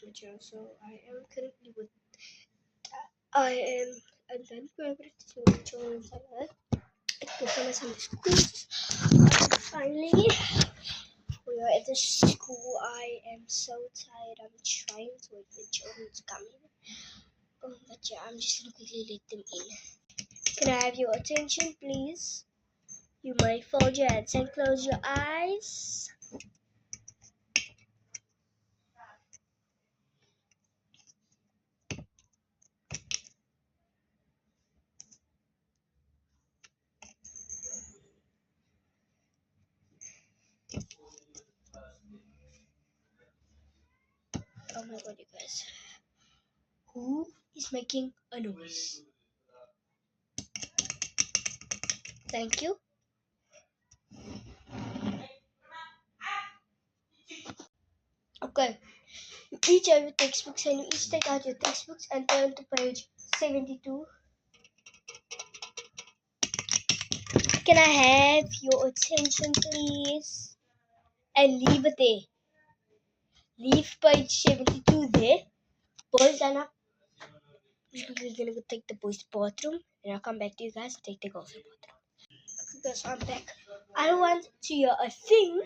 material. So I am currently with. I am. I'm done with children's Sunday. Because my Sunday schools. Finally, we are at the school. I am so tired. I'm trying to wait for the children to come in. But yeah, I'm just gonna quickly let them in. Can I have your attention, please? You may fold your hands and close your eyes. Oh my god, you guys. Who is making a noise? Thank you. Okay. You each have your textbooks and you each take out your textbooks and turn to page 72. Can I have your attention, please? And leave it there. Leave page 72 there. Boys, line up. We're gonna go take the boys' bathroom, and I'll come back to you guys and take the girls' bathroom. Okay, guys, I'm back. I don't want to hear a thing.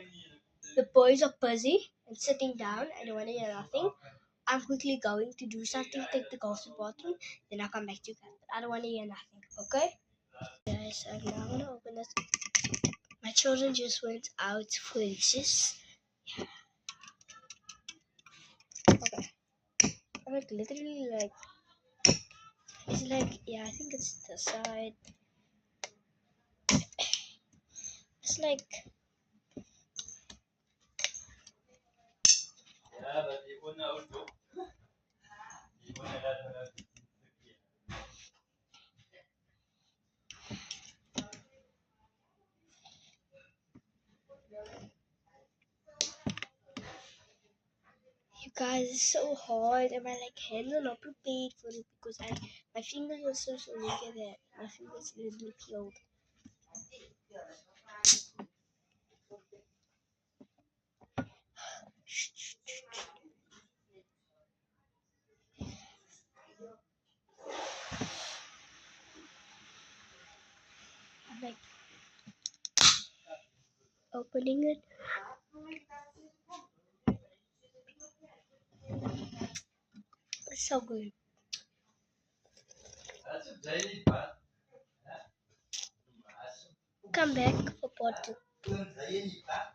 The boys are busy and sitting down. I don't want to hear nothing. I'm quickly going to do something, take the girls' bathroom, then I'll come back to you guys. But I don't want to hear nothing, okay? Guys, I'm now gonna open this. My children just went out for recess. Yeah. Okay. I'm like literally like. It's like, yeah, I think it's the side. It's like. You guys, it's so hard, and my hands are not prepared for it because my fingers are so look at that. My fingers are literally peeled. I'm like opening it. It's so good. Come back for part 2.